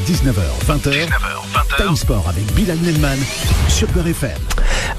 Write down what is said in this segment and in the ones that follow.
19h, 20h. Time Sport avec Bilal Nelman sur Beurre FM.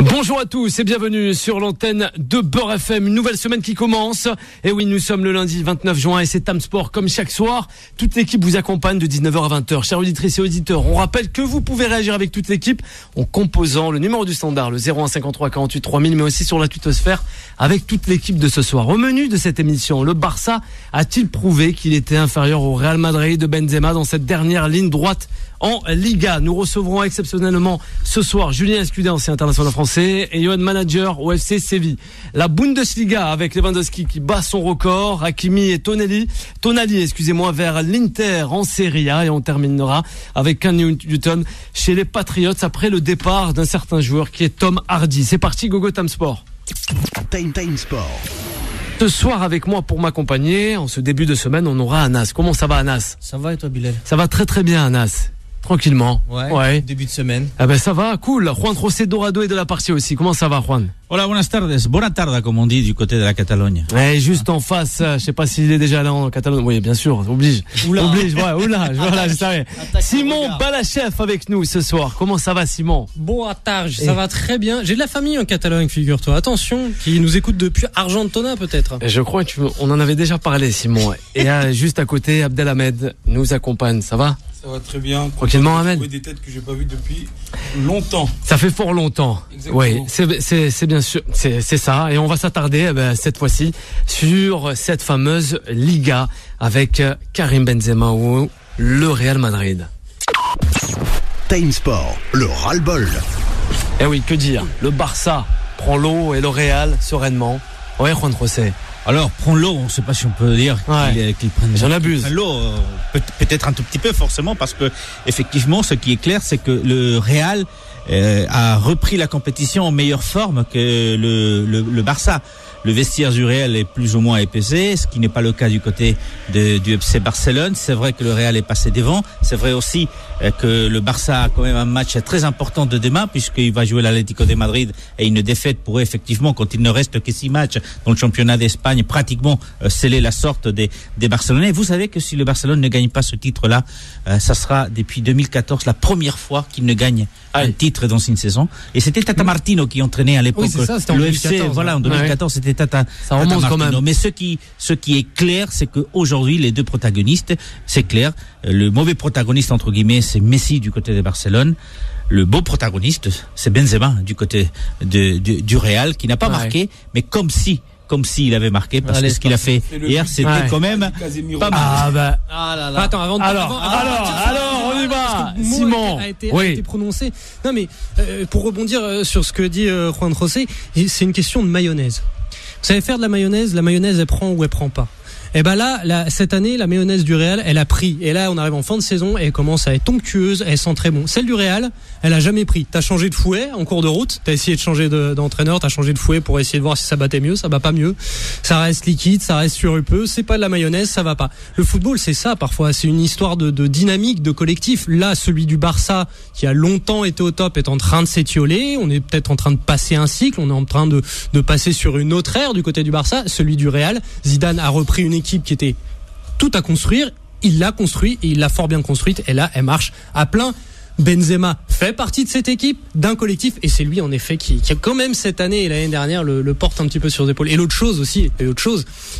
Bonjour à tous et bienvenue sur l'antenne de Beurre FM. Une nouvelle semaine qui commence. Et oui, nous sommes le lundi 29 juin et c'est Time Sport comme chaque soir. Toute l'équipe vous accompagne de 19h à 20h. Chers auditrices et auditeurs, on rappelle que vous pouvez réagir avec toute l'équipe en composant le numéro du standard, le 01 53 48 3000, mais aussi sur la twittosphère avec toute l'équipe de ce soir. Au menu de cette émission, le Barça a-t-il prouvé qu'il était inférieur au Real Madrid de Benzema dans cette dernière ligne droite en Liga? Nous recevrons exceptionnellement ce soir Julien Escudé, ancien international français, et Johan Manager au FC Séville. La Bundesliga avec Lewandowski qui bat son record, Hakimi et Tonali vers l'Inter en Serie A, et on terminera avec Cam Newton chez les Patriots après le départ d'un certain joueur qui est Tom Hardy. C'est parti, Gogo Time Sport. Time Sport. Ce soir avec moi pour m'accompagner, en ce début de semaine, on aura Anas. Comment ça va, Anas? Ça va et toi, Bilal? Ça va très très bien, Anas. Tranquillement. Ouais. Début de semaine. Ah ben ça va, cool. Juan José Dorado est de la partie aussi. Comment ça va, Juan? Hola, buenas tardes. Buena tarde, comme on dit du côté de la Catalogne. Ouais, juste en face, je sais pas s'il est déjà là en Catalogne. Oui, bien sûr, oblige. Voilà, je savais. Simon Balachef avec nous ce soir. Comment ça va, Simon? Boa tarde, ça va très bien. J'ai de la famille en Catalogne, figure-toi. Attention, qui nous écoute depuis Argentona peut-être. Je crois on en avait déjà parlé, Simon. Et juste à côté, Abdelhamed nous accompagne. Ça va? Ça va très bien. Tranquillement, Ahmed. Des têtes que j'ai pas vues depuis longtemps. Ça fait fort longtemps. Exactement. Oui, c'est bien sûr, c'est ça. Et on va s'attarder cette fois-ci sur cette fameuse Liga avec Karim Benzema ou le Real Madrid. Time Sport, le ras-le-bol. Eh oui, que dire? Le Barça prend l'eau et le Real sereinement. Ouais, Juan José. Alors, prends l'eau, on ne sait pas si on peut dire qu'il prenne. J'en abuse. L'eau, peut-être un tout petit peu, forcément, parce que, effectivement, ce qui est clair, c'est que le Real a repris la compétition en meilleure forme que le Barça. Le vestiaire du Real est plus ou moins épaissé, ce qui n'est pas le cas du côté du FC Barcelone. C'est vrai que le Real est passé devant. C'est vrai aussi que le Barça a quand même un match très important de demain, puisqu'il va jouer l'Atlético de Madrid, et une défaite pourrait effectivement, quand il ne reste que 6 matchs dans le championnat d'Espagne, pratiquement sceller la sorte des Barcelonais. Vous savez que si le Barcelone ne gagne pas ce titre-là, ça sera depuis 2014 la première fois qu'il ne gagne un titre dans une saison. Et c'était Tata Martino qui entraînait à l'époque le FC. Voilà, en 2014, c'était Tata remonte Martino. Quand même. Mais ce qui est clair, c'est qu'aujourd'hui, les deux protagonistes, c'est clair, le mauvais protagoniste, entre guillemets, c'est Messi du côté de Barcelone. Le beau protagoniste, c'est Benzema du côté du Real, qui n'a pas marqué, mais comme si il avait marqué, parce que ce qu'il a fait hier, c'était quand même pas mal. Attends, avant alors, on y va. Simon, a été prononcé. Non, mais pour rebondir sur ce que dit Juan José, c'est une question de mayonnaise. Vous savez faire de la mayonnaise, elle prend ou elle prend pas. Et ben là, cette année, la mayonnaise du Real, elle a pris. Et là, on arrive en fin de saison et elle commence à être onctueuse, elle sent très bon. Celle du Real, elle a jamais pris. T'as changé de fouet en cours de route, t'as essayé de changer d'entraîneur, t'as changé de fouet pour essayer de voir si ça battait mieux, ça bat pas mieux. Ça reste liquide, ça reste surupeux, c'est pas de la mayonnaise, ça va pas. Le football, c'est ça parfois, c'est une histoire de dynamique, de collectif. Là, celui du Barça, qui a longtemps été au top, est en train de s'étioler. On est peut-être en train de passer un cycle, on est en train de passer sur une autre ère du côté du Barça. Celui du Real, Zidane a repris une équipe qui était tout à construire, il l'a construit et il l'a fort bien construite, et là elle marche à plein. Benzema fait partie de cette équipe, d'un collectif, et c'est lui en effet qui a quand même cette année et l'année dernière le porte un petit peu sur les épaules. Et l'autre chose aussi,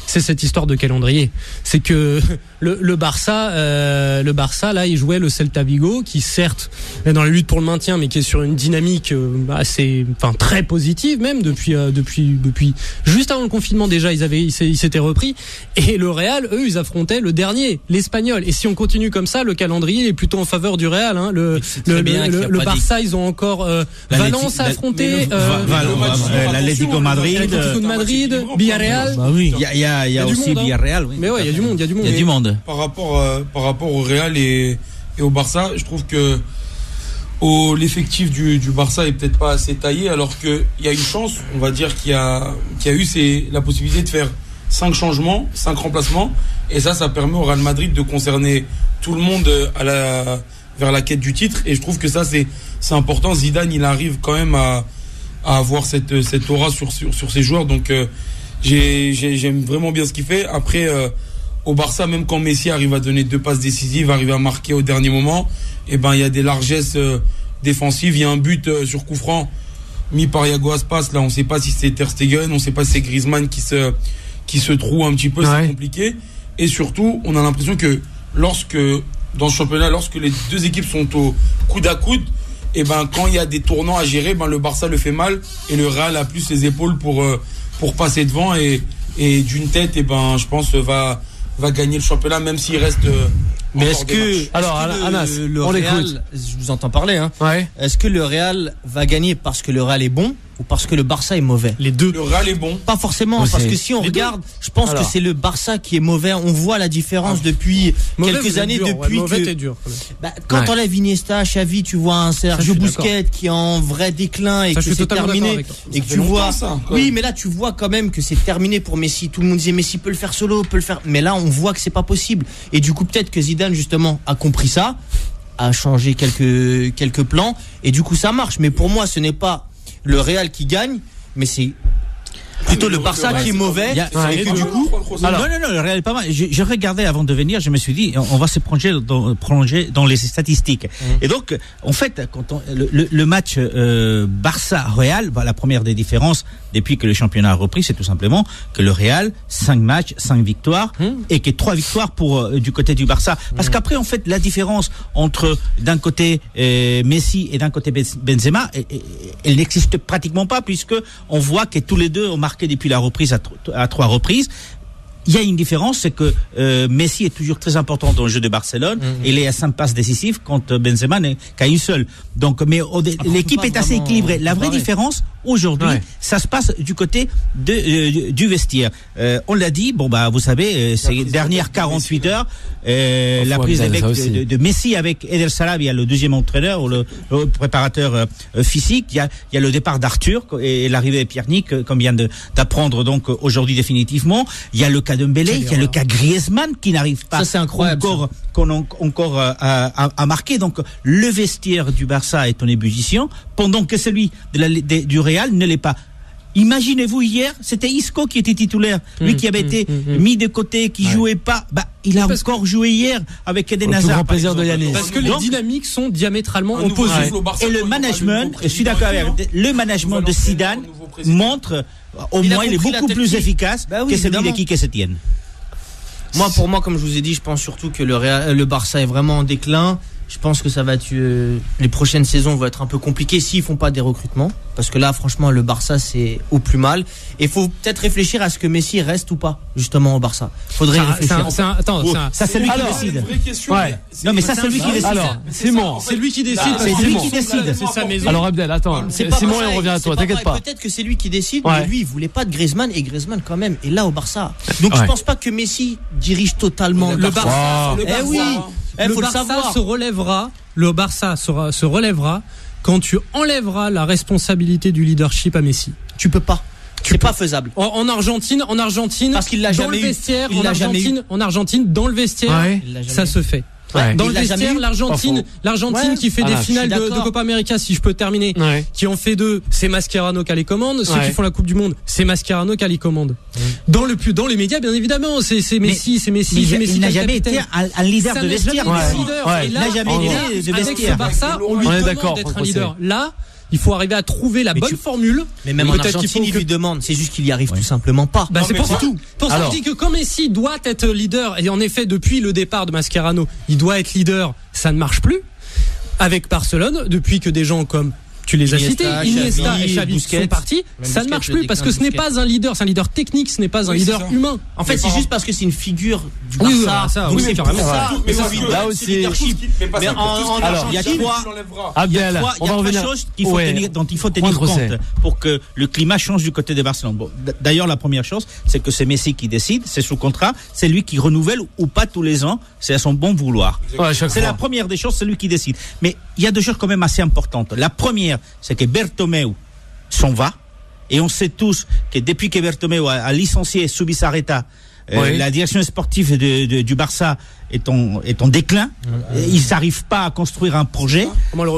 c'est cette histoire de calendrier. C'est que le Barça là, il jouait le Celta Vigo, qui certes est dans la lutte pour le maintien, mais qui est sur une dynamique très positive même depuis juste avant le confinement déjà, ils s'étaient repris. Et le Real, eux, ils affrontaient le dernier, l'Espagnol. Et si on continue comme ça, le calendrier est plutôt en faveur du Real, hein. Le Barça, ils ont encore Valence à affronter, l'Atlético de Madrid, Villarreal. Bah oui. Il y a aussi Villarreal. Oui. Mais ouais, il y a du monde. Par rapport au Real et au Barça, je trouve que l'effectif du Barça est peut-être pas assez taillé, alors qu'il y a une chance, on va dire, qu'il y a eu la possibilité de faire 5 changements, 5 remplacements, et ça permet au Real Madrid de concerner tout le monde vers la quête du titre. Et je trouve que ça c'est important. Zidane, il arrive quand même à avoir cette aura sur ses joueurs, donc j'aime vraiment bien ce qu'il fait. Après, au Barça, même quand Messi arrive à donner 2 passes décisives, arrive à marquer au dernier moment, et ben il y a des largesses défensives. Il y a un but sur coup franc mis par Iago Aspas. Là, on ne sait pas si c'est Ter Stegen, on ne sait pas si c'est Griezmann qui se trouve un petit peu. C'est compliqué. Et surtout, on a l'impression que dans ce championnat, lorsque les deux équipes sont au coude à coude, et ben quand il y a des tournants à gérer, ben le Barça le fait mal et le Real a plus les épaules pour passer devant et d'une tête, et ben je pense va gagner le championnat, même s'il reste. Mais est-ce que Anas, le on Real, l'écoute. je vous entends parler, hein. Ouais. Est-ce que le Real va gagner parce que le Real est bon ou parce que le Barça est mauvais? Les deux. Le Real est bon. Pas forcément, parce que si on regarde, je pense que c'est le Barça qui est mauvais. On voit la différence depuis quelques années, depuis que quand on enlève Iniesta, Xavi, tu vois un Sergio Busquets qui est en vrai déclin et que c'est terminé, et que tu vois, oui, mais là tu vois quand même que c'est terminé pour Messi. Tout le monde disait Messi peut le faire solo, peut le faire, mais là on voit que c'est pas possible. Et du coup peut-être que Zidane justement a compris ça, a changé quelques plans, et du coup ça marche. Mais pour moi ce n'est pas le Real qui gagne, mais c'est plutôt le Barça qui est mauvais. Et que du coup, non, le Real est pas mal. Je regardais avant de venir, je me suis dit, on va se prolonger dans les statistiques. Et donc, en fait, quand le match Barça-Real, la première des différences depuis que le championnat a repris, c'est tout simplement que le Real, 5 matchs, 5 victoires, et que 3 victoires du côté du Barça. Parce qu'après, en fait, la différence entre d'un côté Messi et d'un côté Benzema, elle n'existe pratiquement pas, puisque on voit que tous les deux ont marqué depuis la reprise à 3 reprises. Il y a une différence, c'est que Messi est toujours très important dans le jeu de Barcelone. Il est à 5 passes décisives, quand Benzema n'est qu'à une seule. Donc, mais l'équipe est assez équilibrée. La vraie différence aujourd'hui, ça se passe du côté du vestiaire. On l'a dit, vous savez, ces dernières 48 heures, la prise de Messi avec Eder Sarabia, le deuxième entraîneur, ou le préparateur physique. Il y a le départ d'Arthur et l'arrivée de Pierre-Nic, comme vient d'apprendre donc aujourd'hui définitivement. Il y a le cas de Mbélé, il y a le cas Griezmann qui n'arrive pas encore à marquer. Donc le vestiaire du Barça est en ébullition, pendant que celui du Real ne l'est pas. Imaginez-vous, hier, c'était Isco qui était titulaire, lui qui avait été mis de côté, qui jouait pas. Il a encore joué hier avec Eden Hazard. Grand plaisir de Yannis. Parce que les dynamiques sont diamétralement opposées. Et le management, je suis d'accord avec le management de Zidane montre, au moins, il est beaucoup plus efficace que celui de Quique Setién. Pour moi, comme je vous ai dit, je pense surtout que le Barça est vraiment en déclin. Je pense que ça va être les prochaines saisons vont être un peu compliquées s'ils font pas des recrutements, parce que là franchement le Barça c'est au plus mal, et faut peut-être réfléchir à ce que Messi reste ou pas justement au Barça. Faudrait réfléchir. Ça c'est lui qui décide. Non mais ça c'est lui qui décide. Alors Simon, c'est lui qui décide. C'est lui qui décide. C'est sa maison. Alors Abdel, attends, Simon et on revient à toi, t'inquiète pas. Peut-être que c'est lui qui décide, mais lui il voulait pas de Griezmann, et Griezmann quand même est là au Barça. Donc je pense pas que Messi dirige totalement le Barça. Le Barça se relèvera quand tu enlèveras la responsabilité du leadership à Messi. Tu peux pas. C'est pas faisable. En Argentine, parce qu'il l'a jamais eu. En Argentine, dans le vestiaire, ça se fait. Dans le vestiaire, l'Argentine qui fait des finales de Copa América, si je peux terminer, qui en fait 2, c'est Mascherano qui a les commandes. Ceux qui font la Coupe du Monde, c'est Mascherano qui a les commandes. Dans les médias, bien évidemment, c'est Messi. Il n'a jamais été un leader de vestiaire. Il n'a jamais été de vestiaire. Avec ce Barça, on lui demande d'être un leader. Là, il faut arriver à trouver la bonne formule. Mais même en Argentine, il lui demande. C'est juste qu'il y arrive tout simplement pas. C'est pour ça. Pour ça, je dis que quand Messi doit être leader, et en effet, depuis le départ de Mascherano, il doit être leader, ça ne marche plus. Avec Barcelone, depuis que des gens comme tu les as cités, Iniesta et Xavi sont partis, ça ne marche plus parce que ce n'est pas un leader, c'est un leader technique, ce n'est pas un leader humain. En fait, c'est juste parce que c'est une figure du Barça. Donc c'est carrément ça. Mais là aussi, alors il y a trois choses dont il faut tenir compte pour que le climat change du côté de Barcelone. Bon, d'ailleurs, la première chose, c'est que c'est Messi qui décide, c'est sous contrat, c'est lui qui renouvelle ou pas tous les ans, c'est à son bon vouloir. C'est la première des choses, c'est lui qui décide. Mais il y a deux choses quand même assez importantes. La première, c'est que Bertomeu s'en va, et on sait tous que depuis que Bertomeu a licencié Zubizarreta, la direction sportive du Barça est en déclin. Ils n'arrivent pas à construire un projet.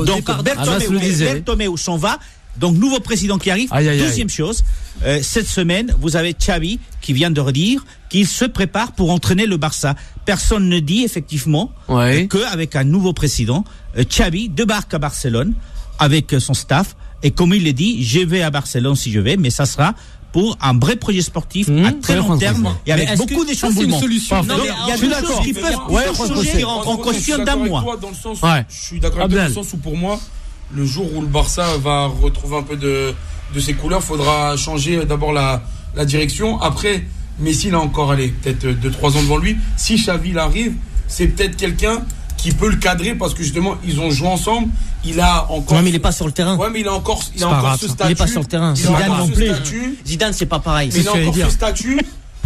Donc Bertomeu s'en va. Donc, nouveau président qui arrive. Deuxième chose, cette semaine, vous avez Xavi qui vient de redire qu'il se prépare pour entraîner le Barça. Personne ne dit effectivement qu'avec un nouveau président, Xavi débarque à Barcelone avec son staff. Et comme il l'a dit, je vais à Barcelone si je vais, mais ça sera pour un vrai projet sportif à très long terme et avec beaucoup d'échamboulements. C'est une solution. Non, il y a deux choses qui peuvent changer en question d'un mois. Je suis d'accord avec toi dans le sens où pour moi, le jour où le Barça va retrouver un peu de ses couleurs, faudra changer d'abord la direction. Après, Messi il a encore peut-être 2-3 ans devant lui. Si Xavi arrive, c'est peut-être quelqu'un qui peut le cadrer parce que justement ils ont joué ensemble. Il a encore. Ouais, mais il est pas sur le terrain. Ouais, mais il a encore ce statut. Il est pas sur le terrain. Zidane non plus. Zidane c'est pas pareil. Mais il a encore ce statut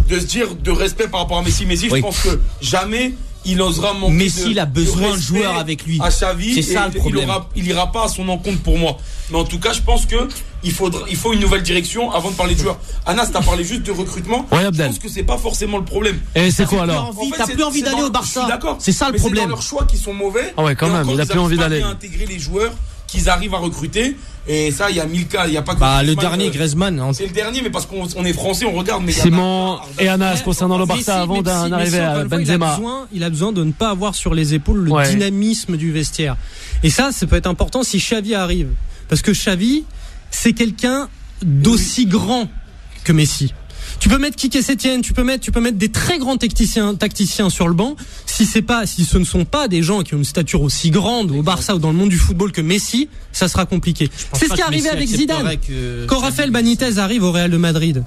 de se dire de respect par rapport à Messi. Messi, je pense que jamais il osera manquer. Messi, il a besoin de joueurs avec lui. À Xavi, c'est ça le problème. Il ira pas à son encontre pour moi. Mais en tout cas, je pense que il faut une nouvelle direction avant de parler de joueurs. Anas, t'as parlé juste de recrutement. Ouais, je pense que c'est pas forcément le problème. Et c'est quoi alors? T'as plus envie d'aller au Barça. D'accord. C'est ça le problème. C'est dans leurs choix qui sont mauvais. Ah ouais, quand même. Il a plus envie d'aller. Ils n'arrivent pas à intégrer les joueurs qu'ils arrivent à recruter. Et ça, il y a 1000 cas. Il y a pas que le dernier Griezmann. C'est le dernier, mais parce qu'on est français, on regarde. Mais Simon et Anas concernant le Barça avant d'arriver à Benzema. Il a besoin de ne pas avoir sur les épaules le dynamisme du vestiaire. Et ça peut être important si Xavi arrive, parce que Xavi, c'est quelqu'un d'aussi grand que Messi. Tu peux mettre Quique Sétienne, tu peux mettre des très grands tacticiens sur le banc. Si ce ne sont pas des gens qui ont une stature aussi grande au Barça ou dans le monde du football que Messi, ça sera compliqué. C'est ce qui est arrivé avec Zidane. Quand Rafael Benitez arrive au Real de Madrid,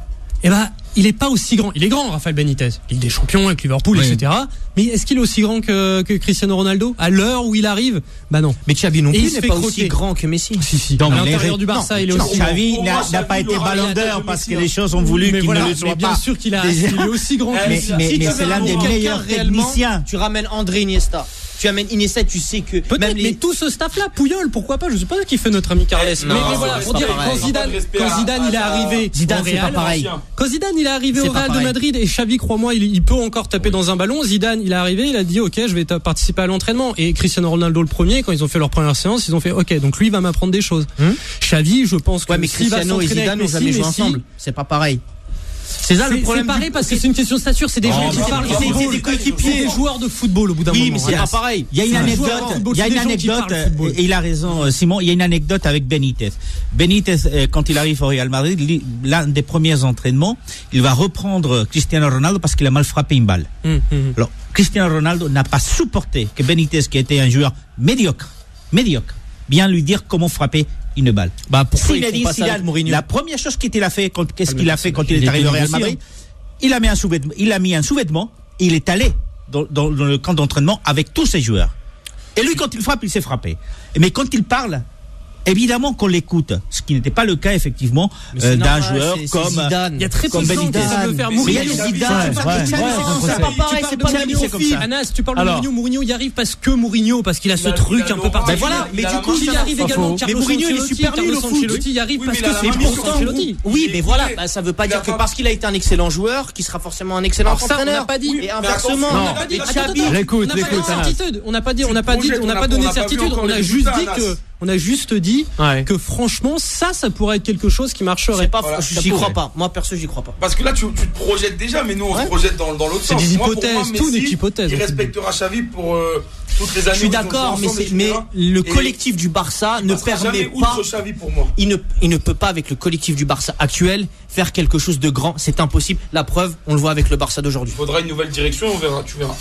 il est pas aussi grand. Il est grand, Rafael Benitez. Ligue des Champions avec Liverpool, etc. Mais est-ce qu'il est aussi grand que Cristiano Ronaldo à l'heure où il arrive? Bah non. Mais Xavi non plus n'est pas aussi grand que Messi. Si. Dans l'intérieur du Barça, il est aussi grand. Xavi n'a pas été Ballon d'Or parce que les choses ont voulu qu'il ne le soit pas. Bien sûr qu'il est aussi grand que Messi. Mais c'est l'un des meilleurs techniciens. Tu ramènes André Iniesta. Tu amènes Iniesta, tu sais que peut-être, mais tout ce staff-là, Puyol, pourquoi pas? Je sais pas ce qu'il fait notre ami Carles. Mais voilà, pour dire quand Zidane il est arrivé, Zidane c'est pas pareil. Quand Zidane il est arrivé au Real de Madrid et Xavi, crois-moi, il peut encore taper dans un ballon. Zidane il est arrivé, il a dit ok, je vais participer à l'entraînement. Et Cristiano Ronaldo le premier, quand ils ont fait leur première séance, ils ont fait ok, donc lui il va m'apprendre des choses. Xavi, je pense que mais Cristiano et Zidane n'ont jamais joué ensemble. C'est pas pareil. C'est ça le problème. C'est pareil parce que c'est une question de stature. C'est des joueurs qui parlent de football. C'est des coéquipiers. C'est des joueurs de football au bout d'un moment. Oui, mais c'est pas pareil. Il y a une anecdote. Et il a raison, Simon. Il y a une anecdote avec Benitez. Benitez, quand il arrive au Real Madrid, l'un des premiers entraînements, il va reprendre Cristiano Ronaldo parce qu'il a mal frappé une balle. Alors, Cristiano Ronaldo n'a pas supporté que Benitez, qui était un joueur médiocre, bien lui dire comment frapper une balle. Pourquoi il pas ça avec Mourinho? La première chose qu'il a fait, qu'est-ce qu'il a fait quand il est arrivé au Real Madrid? Il a mis un sous-vêtement, et il est allé dans le camp d'entraînement avec tous ses joueurs. Et lui, quand il frappe, il s'est frappé. Mais quand il parle, évidemment qu'on l'écoute, ce qui n'était pas le cas effectivement d'un joueur comme Zidane. Il y a très peu de gens qui savent le faire. Mourinho, Zidane, c'est pas pareil, c'est pas Mourinho. Anas, tu parles de Mourinho. Mourinho y arrive parce qu'il a ce truc un peu particulier. Voilà, mais du coup, il y arrive également. Mais Mourinho, il est super nul au foot. Il y arrive parce que c'est pourtant. Oui, mais voilà, ça veut pas dire que parce qu'il a été un excellent joueur, qu'il sera forcément un excellent entraîneur. On n'a pas dit. Et inversement, on n'a pas donné de certitude. On a juste dit que franchement, ça pourrait être quelque chose qui marcherait. J'y crois pas. Moi, perso, j'y crois pas. Parce que là, tu te projettes déjà, mais nous, on se projette dans l'autre sens. C'est des hypothèses, tout n'est qu'hypothèse. Il respectera Xavi pour toutes les années. Je suis d'accord, mais le collectif du Barça ne permet pas. Xavi pour moi. Il ne peut pas, avec le collectif du Barça actuel, faire quelque chose de grand. C'est impossible. La preuve, on le voit avec le Barça d'aujourd'hui. Il faudra une nouvelle direction, on verra, tu verras.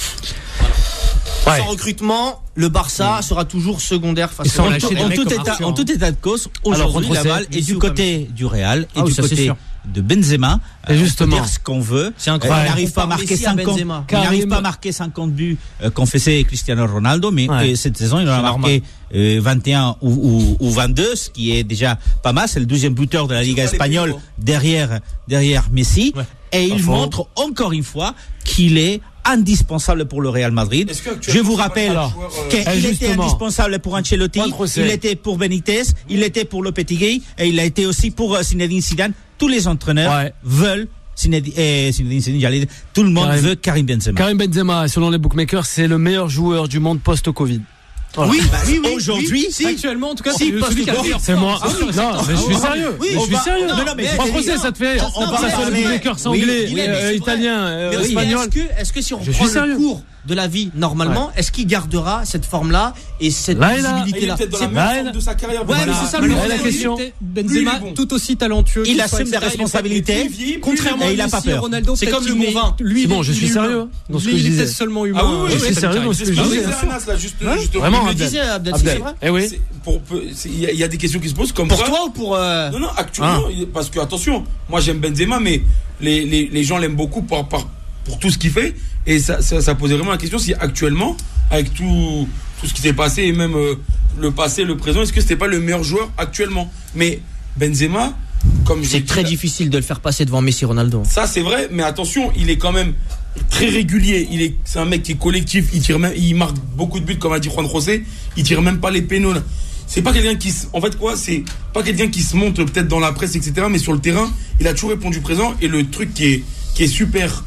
Sans recrutement, le Barça sera toujours secondaire face en tout état de cause. Aujourd'hui, la balle est du côté du Real et du côté de Benzema. Justement, on peut dire ce qu'on veut. C'est incroyable. Il n'arrive pas à marquer 50 buts qu'en faisait Cristiano Ronaldo, mais cette saison, il en a marqué 21 ou 22, ce qui est déjà pas mal. C'est le deuxième buteur de la Liga espagnole derrière Messi. Et il montre encore une fois qu'il est indispensable pour le Real Madrid. Je vous rappelle qu'il était indispensable pour Ancelotti, il était pour Benitez, il était pour Lopetegui et il a été aussi pour Zinedine Zidane. Tous les entraîneurs veulent Zinedine Zidane, tout le monde veut Karim Benzema. Karim Benzema, selon les bookmakers, c'est le meilleur joueur du monde post-Covid. Voilà. Oui, aujourd'hui, actuellement, en tout cas, c'est moi. Non, mais je suis sérieux. Je suis sérieux. Non, mais Juan José, ça te fait, ça soit les Lakers anglais, italiens, espagnols. Est-ce que si on prend le cours de la vie normalement, est-ce qu'il gardera cette forme-là et cette visibilité-là? C'est dans la meilleure forme de sa carrière. Ouais, mais c'est ça la question. Benzema, tout aussi talentueux. Il assume des responsabilités. Contrairement à il a pas peur. Ronaldo, c'est comme le mot 20. Lui, bon, je suis sérieux dans ce que je disais. Seulement humain. Ah oui, je suis sérieux dans ce que je disais. Vraiment, Abdel, c'est vrai. Eh oui. Il y a des questions qui se posent comme pour ça. Pour toi ou pour Non, actuellement, parce que attention, moi j'aime Benzema, mais les gens l'aiment beaucoup pour tout ce qu'il fait, et ça posait vraiment la question si actuellement, avec tout ce qui s'est passé, et même le passé, le présent, est-ce que c'était pas le meilleur joueur actuellement? Mais Benzema, comme c'est très difficile de le faire passer devant Messi, Ronaldo. Ça c'est vrai, mais attention, il est quand même très régulier. C'est un mec qui est collectif. Il marque beaucoup de buts, comme a dit Juan José. Il tire même pas les pénaux. C'est pas quelqu'un qui, c'est pas quelqu'un qui se montre peut-être dans la presse, etc. Mais sur le terrain, il a toujours répondu présent. Et le truc qui est super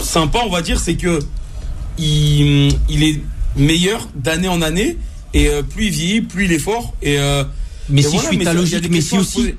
sympa, on va dire, c'est que il est meilleur d'année en année. Et plus il vieillit, plus il est fort. Mais si je suis ta logique, Messi aussi.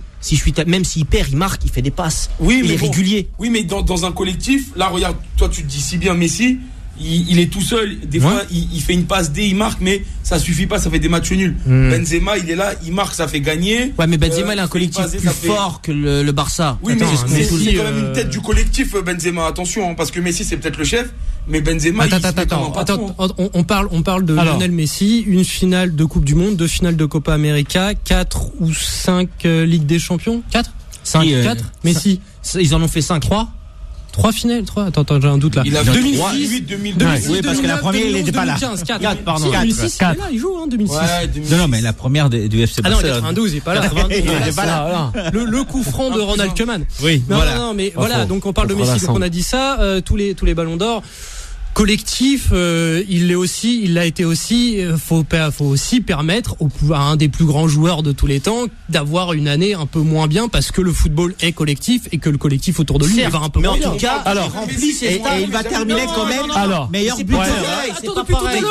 Même s'il perd, il marque, il fait des passes. Oui, il est régulier. Oui, mais dans un collectif, là, regarde, toi, tu te dis si bien Messi, il est tout seul. Des fois, il fait une passe D, il marque, mais ça suffit pas, ça fait des matchs nuls. Benzema, il est là, il marque, ça fait gagner. Ouais, mais Benzema, il a un collectif plus fort que le Barça. Oui, mais c'est quand même une tête du collectif, Benzema. Attention, hein, parce que Messi, c'est peut-être le chef. Mais Benzema, attends, on parle de Lionel Messi, une finale de Coupe du Monde, 2 finales de Copa América, 4 ou 5 Ligue des Champions, 4 4 Messi, ils en ont fait 5, 3 finales, 3. Attends, j'ai un doute là. Il a 2006, 2006. Oui, parce que la première, il n'était pas là. 4, pardon. 2006, il est là, il joue, 2006. Ouais, 2006. Non, mais la première du FC Barcelone. Ah non, 92, il est pas là. Il est pas là. Le coup franc de Ronald Koeman. Oui, voilà. Non, mais voilà, donc on parle de Messi, donc on a dit ça, tous les ballons d'or. Collectif, il l'a été aussi. Faut aussi permettre à un des plus grands joueurs de tous les temps d'avoir une année un peu moins bien, parce que le football est collectif et que le collectif autour de lui va un peu moins bien. Mais en tout cas, il va terminer quand même meilleur buteur.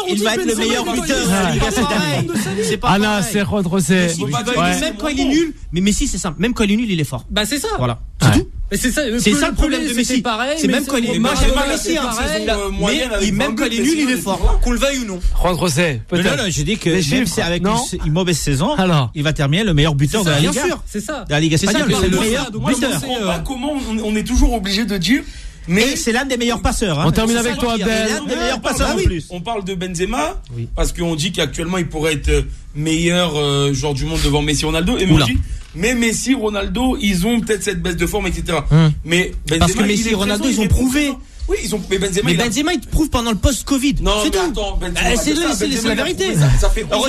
Il va être le meilleur buteur de la Liga cette année. Anna, c'est Juan José. Même quand il est nul, mais Messi c'est simple. Même quand il est nul, il est fort. Bah c'est ça. Voilà. C'est tout. Mais c'est ça le problème de Messi. C'est même quand il est nul, mais même quand il est nul, il est fort. Qu'on le veuille ou non. Juan José, peut-être. Non, je dis que même si avec une mauvaise saison, il va terminer le meilleur buteur de la Liga. Bien sûr, c'est ça. De la Liga espagnole, c'est le meilleur buteur. Comment on est toujours obligé de dire. Mais c'est l'un des meilleurs passeurs. On termine avec toi, Abdel. L'un des meilleurs passeurs en plus. On parle de Benzema parce qu'on dit qu'actuellement il pourrait être meilleur joueur du monde devant Messi, Ronaldo. Et mais Messi, Ronaldo, ils ont peut-être cette baisse de forme, etc. Mais Benzema, parce que Messi et Ronaldo, ils ont prouvé. Oui, mais Benzema, il te prouve pendant le post-Covid. Non, c'est tout. Attends, c'est la vérité. Ça fait 11 ans.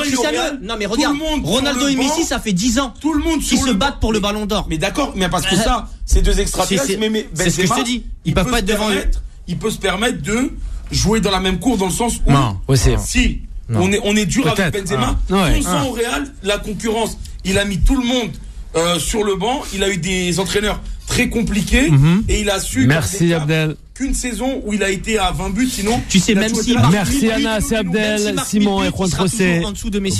Non, mais regarde, Ronaldo et Messi, ça fait 10 ans. Tout le monde qui se battent pour le Ballon d'Or. Mais d'accord, mais parce que ça, c'est deux extraterrestres. Mais Benzema, c'est ce que je te dis. Ils peuvent pas être devant eux. Il peut se permettre de jouer dans la même cour, dans le sens où si on est dur avec Benzema, on sent au Real la concurrence. Il a mis tout le monde sur le banc. Il a eu des entraîneurs très compliqués et il a su. Merci Abdel. Qu'une saison où il a été à 20 buts, sinon. Tu sais même si. Merci Anna, c'est Abdel, Simon et Juan José.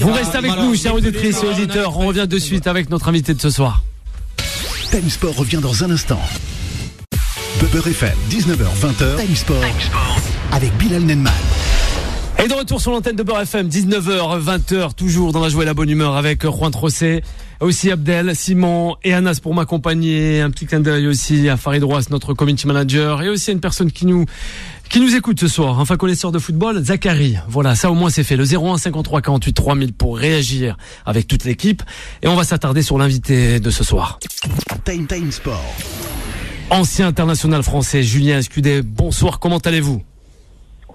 Vous restez avec nous, chers auditrices et auditeurs. On revient de suite avec notre invité de ce soir. Time Sport revient dans un instant. Beurre FM, 19h-20h. Time Sport avec Bilal Nenman. Et de retour sur l'antenne de Beurre FM, 19h, 20h, toujours dans la joie et la bonne humeur avec Juan José, aussi Abdel, Simon et Anas pour m'accompagner. Un petit clin d'œil aussi à Farid Roas, notre community manager, et aussi à une personne qui nous écoute ce soir, un fin connaisseur de football, Zachary. Voilà, ça au moins c'est fait. Le 01 53 48 3000 pour réagir avec toute l'équipe. Et on va s'attarder sur l'invité de ce soir. Time Sport. Ancien international français, Julien Escudé. Bonsoir, comment allez-vous ?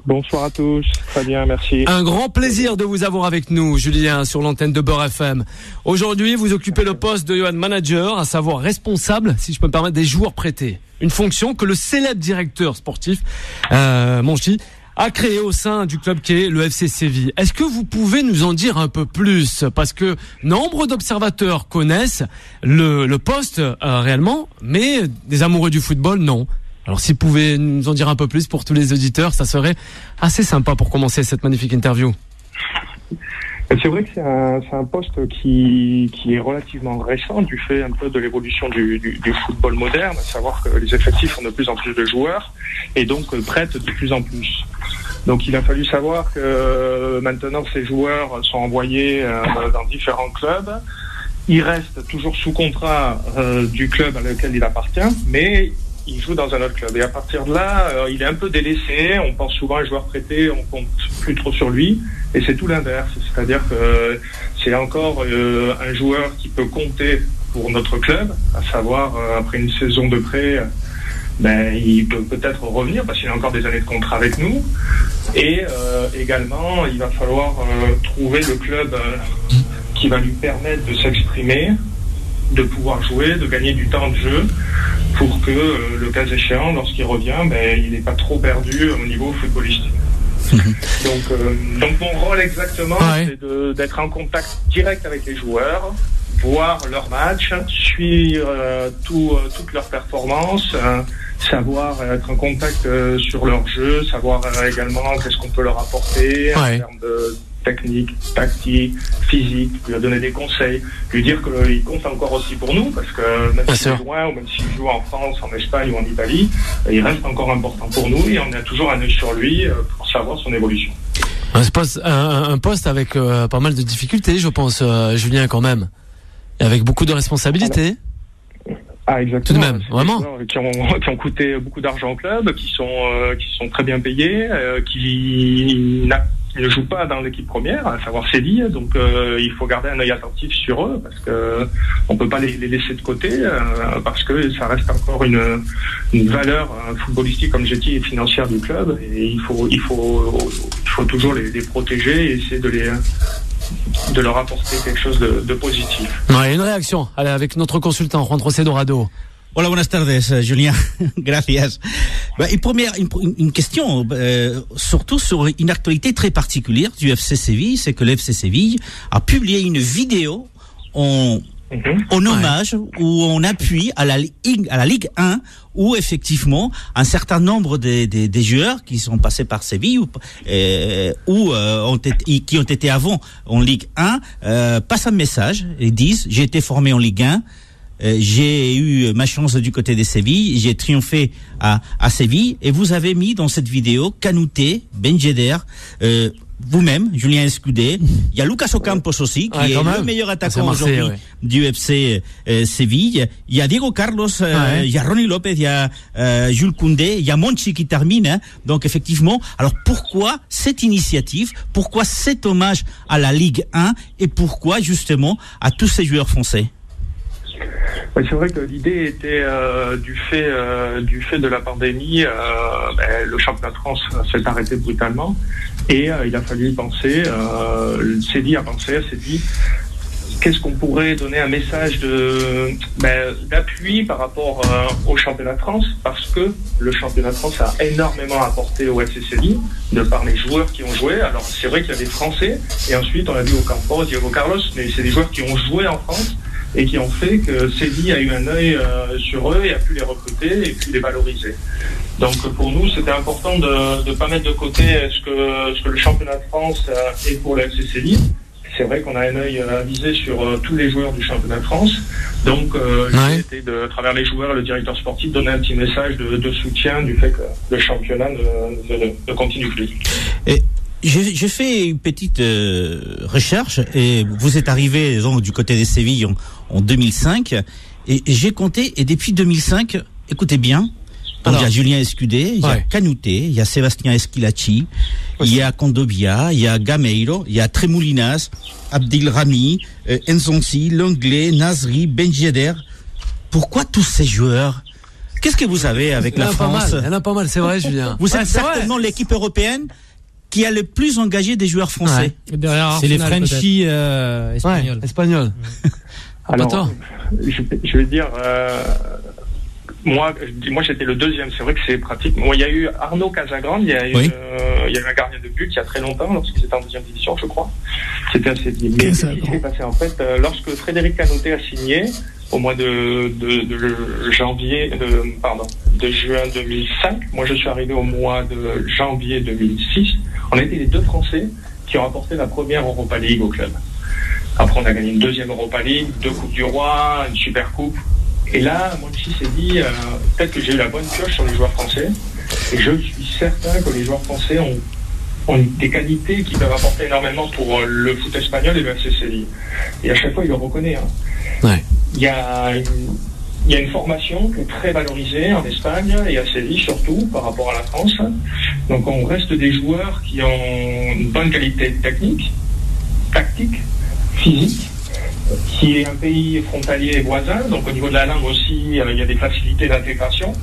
Bonsoir à tous, très bien, merci. Un grand plaisir de vous avoir avec nous, Julien, sur l'antenne de Beurre FM. Aujourd'hui, vous occupez le poste de Johan Manager, à savoir responsable, si je peux me permettre, des joueurs prêtés. Une fonction que le célèbre directeur sportif, Monchi, a créé au sein du club qui est le FC Séville. Est-ce que vous pouvez nous en dire un peu plus ? Parce que nombre d'observateurs connaissent le poste réellement, mais des amoureux du football, non. Alors si vous pouvez nous en dire un peu plus pour tous les auditeurs, ça serait assez sympa pour commencer cette magnifique interview. C'est vrai que c'est un poste qui est relativement récent du fait un peu de l'évolution du football moderne, à savoir que les effectifs ont de plus en plus de joueurs et donc prêtent de plus en plus. Donc il a fallu savoir que maintenant ces joueurs sont envoyés dans différents clubs. Il reste toujours sous contrat du club à lequel il appartient, mais il joue dans un autre club. Et à partir de là, il est un peu délaissé. On pense souvent à un joueur prêté, on compte plus trop sur lui. Et c'est tout l'inverse. C'est-à-dire que c'est encore un joueur qui peut compter pour notre club, à savoir après une saison de prêt, il peut peut-être revenir parce qu'il a encore des années de contrat avec nous. Et également, il va falloir trouver le club qui va lui permettre de s'exprimer, de pouvoir jouer, de gagner du temps de jeu pour que le cas échéant, lorsqu'il revient, il n'est pas trop perdu au niveau footballistique. Donc mon rôle exactement, c'est d'être en contact direct avec les joueurs, voir leurs matchs, suivre toutes leurs performances, savoir être en contact sur leur jeu, savoir également qu'est-ce qu'on peut leur apporter en termes de technique, tactique, physique, lui donner des conseils, lui dire qu'il compte encore aussi pour nous, parce que même s'il est loin, ou même s'il joue en France, en Espagne ou en Italie, il reste encore important pour nous et on a toujours un œil sur lui pour savoir son évolution. Un poste avec pas mal de difficultés, je pense, Julien, quand même, et avec beaucoup de responsabilités. Exactement. Tout de même, vraiment. Qui ont coûté beaucoup d'argent au club, qui sont très bien payés, qui ne jouent pas dans l'équipe première, à savoir Séville, donc il faut garder un œil attentif sur eux parce que on peut pas les laisser de côté parce que ça reste encore une valeur footballistique, comme j'ai dit, et financière du club, et il faut toujours les protéger et essayer de leur apporter quelque chose de positif. Une réaction, allez, avec notre consultant Juan José Dorado. Hola, buenas tardes, Julien. Gracias. Une question, surtout sur une actualité très particulière du FC Séville, c'est que le FC Séville a publié une vidéo en hommage ou en appui à la Ligue 1, où effectivement un certain nombre des joueurs qui sont passés par Séville qui ont été avant en Ligue 1 passent un message et disent: j'ai été formé en Ligue 1. J'ai eu ma chance du côté de Séville, j'ai triomphé à Séville, et vous avez mis dans cette vidéo Kanouté, Ben Yedder, vous-même, Julien Escudé, il y a Lucas Ocampos aussi, qui est le meilleur attaquant aujourd'hui du FC Séville, il y a Diego Carlos, il y a Ronnie Lopez, il y a Jules Koundé, il y a Monchi qui termine, donc effectivement, alors pourquoi cette initiative, pourquoi cet hommage à la Ligue 1, et pourquoi justement à tous ces joueurs français? C'est vrai que l'idée était du fait de la pandémie, le championnat de France s'est arrêté brutalement et il a fallu y penser. Séville a pensé, s'est dit qu'est-ce qu'on pourrait donner un message d'appui par rapport au championnat de France, parce que le championnat de France a énormément apporté au FC Séville de par les joueurs qui ont joué. Alors c'est vrai qu'il y a des Français et ensuite on a vu Ocampos, Diego Carlos, mais c'est des joueurs qui ont joué en France et qui ont fait que Séville a eu un œil sur eux et a pu les recruter et puis les valoriser. Donc pour nous, c'était important de ne pas mettre de côté ce que le championnat de France est pour le FC Séville. C'est vrai qu'on a un œil avisé sur tous les joueurs du championnat de France. Donc j'ai été, à travers les joueurs et le directeur sportif, donner un petit message de soutien du fait que le championnat ne continue plus. Et j'ai fait une petite recherche, et vous êtes arrivé donc du côté de Séville en 2005, et j'ai compté, et depuis 2005, écoutez bien, donc il y a Julien Escudé, il y a Kanouté, il y a Sébastien Esquilachi, il y a Condobia, il y a Gameiro, il y a Tremoulinas, Abdelrahmi, Enzonsi, Langlais, Nasri, Ben Yedder. Pourquoi tous ces joueurs? Qu'est-ce que vous avez avec la France? Il y en a pas mal, c'est vrai, Julien. Vous êtes certainement l'équipe européenne qui a le plus engagé des joueurs français. C'est les Frenchies espagnols. Espagnols. Alors, je vais dire, moi j'étais le deuxième. C'est vrai que c'est pratique. Moi, il y a eu Arnaud Casagrande, il y a eu un gardien de but il y a très longtemps, lorsqu'ils étaient en deuxième division, je crois. C'était assez bien. Mais ce qui s'est passé en fait, lorsque Frédéric Kanouté a signé au mois de juin 2005. Moi, je suis arrivé au mois de janvier 2006. On a été les deux Français qui ont apporté la première Europa League au club. Après, on a gagné une deuxième Europa League, 2 Coupes du Roi, une Super Coupe. Et là, Monchi s'est dit, peut-être que j'ai eu la bonne pioche sur les joueurs français. Et je suis certain que les joueurs français ont des qualités qui peuvent apporter énormément pour le foot espagnol et le FC Séville. Et à chaque fois, il le reconnaît. Ouais. Il y a une formation qui est très valorisée en Espagne et à Séville surtout par rapport à la France. Donc on reste des joueurs qui ont une bonne qualité technique, tactique, physique, qui est un pays frontalier et voisin. Donc au niveau de la langue aussi, il y a des facilités d'intégration.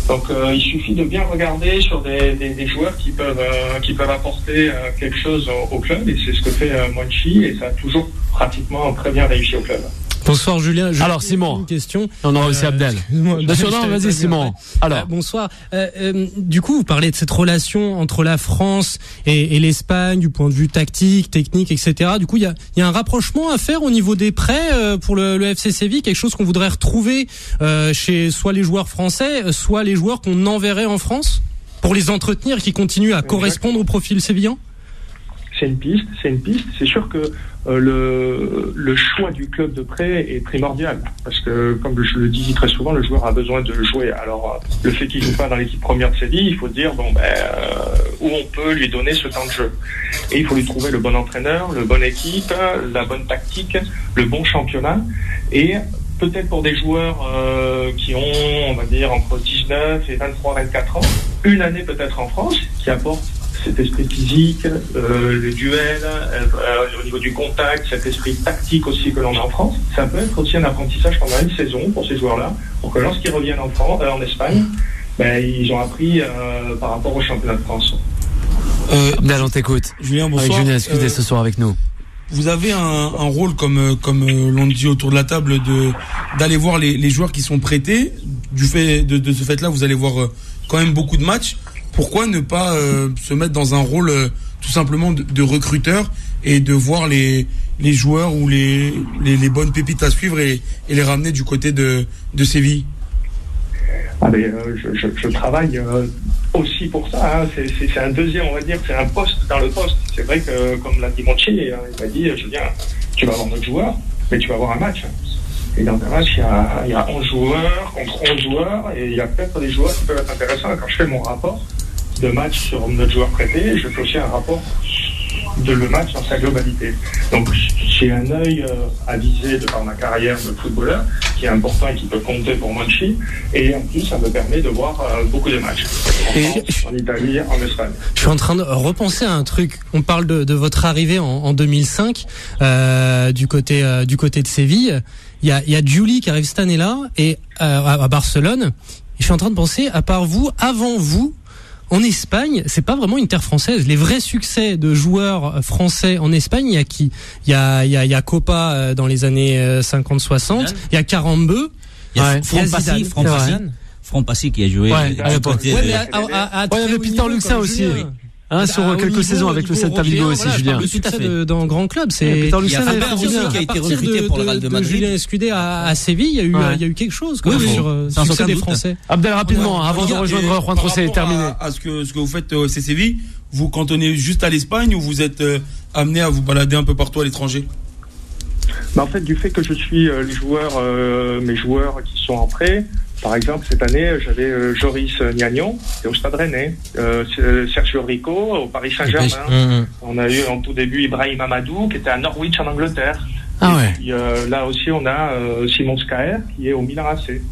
Donc il suffit de bien regarder sur des joueurs qui peuvent apporter quelque chose au club, et c'est ce que fait Monchi, et ça a toujours pratiquement très bien réussi au club. Bonsoir Julien. Alors Simon, une question. On aura aussi Abdel. Vas-y Simon. Alors bonsoir. Du coup, vous parlez de cette relation entre la France et l'Espagne du point de vue tactique, technique, etc. Du coup, il y a un rapprochement à faire au niveau des prêts pour le FC Séville, quelque chose qu'on voudrait retrouver chez soit les joueurs français, soit les joueurs qu'on enverrait en France pour les entretenir, qui continuent à correspondre au profil sévillan. C'est une piste. C'est sûr que le choix du club de prêt est primordial, parce que, comme je le dis très souvent, le joueur a besoin de jouer. Alors, le fait qu'il joue pas dans l'équipe première de Séville, il faut dire où on peut lui donner ce temps de jeu. Et il faut lui trouver le bon entraîneur, le bonne équipe, la bonne tactique, le bon championnat. Et peut-être pour des joueurs qui ont, on va dire, entre 19 et 23-24 ans, une année peut-être en France, qui apporte cet esprit physique, le duel, au niveau du contact, cet esprit tactique aussi que l'on a en France. Ça peut être aussi un apprentissage pendant une saison pour ces joueurs-là, pour que lorsqu'ils reviennent en Espagne, ils ont appris par rapport au championnat de France. Abdel, on t'écoute. Julien, bonsoir. Avec Julien, excusez ce soir avec nous. Vous avez un rôle, comme l'on dit autour de la table, d'aller voir les joueurs qui sont prêtés. Du fait de ce fait-là, vous allez voir quand même beaucoup de matchs. Pourquoi ne pas se mettre dans un rôle tout simplement de recruteur et de voir les joueurs ou les bonnes pépites à suivre et les ramener du côté de Séville? Je travaille aussi pour ça. C'est un deuxième, on va dire, c'est un poste dans le poste. C'est vrai que, comme l'a dit Monchi, il m'a dit, Julien, tu vas avoir notre joueur, mais tu vas avoir un match. Et dans un match, il y a 11 joueurs contre 11 joueurs, et il y a peut-être des joueurs qui peuvent être intéressants. Quand je fais mon rapport de match sur notre joueur prêté, je fais aussi un rapport de le match dans sa globalité. Donc j'ai un œil avisé de par ma carrière de footballeur qui est important et qui peut compter pour Monchi, et en plus ça me permet de voir beaucoup de matchs en Italie, en Espagne. Je suis en train de repenser à un truc. On parle de votre arrivée en 2005 du côté de Séville. Il y a Giuli qui arrive cette année-là et à Barcelone. Et je suis en train de penser, à part vous, avant vous, en Espagne, c'est pas vraiment une terre française. Les vrais succès de joueurs français en Espagne, il y a qui? Il y a Copa dans les années 50-60. Il y a Carambeu. Il y a Franck Passy qui a joué. Il y avait Peter Luxin aussi. Sur quelques saisons avec le Celta Vigo aussi, Julien. Le succès dans grand club, c'est Peter Luxin qui a été recruté pour le Real de Madrid. Julien Escudé à Séville, il y a eu quelque chose sur le succès des Français. Abdel, rapidement, avant de rejoindre Juan José, est terminé. À ce que vous faites, c'est Séville. Vous cantonnez juste à l'Espagne ou vous êtes amené à vous balader un peu partout à l'étranger? En fait, du fait que je suis mes joueurs qui sont en prêt. Par exemple, cette année, j'avais Joris Gnagnon, qui est au Stade Rennais, Sergio Rico au Paris Saint-Germain. On a eu en tout début Ibrahim Amadou, qui était à Norwich en Angleterre. Puis, là aussi, on a Simon Skaer, qui est au Milan AC.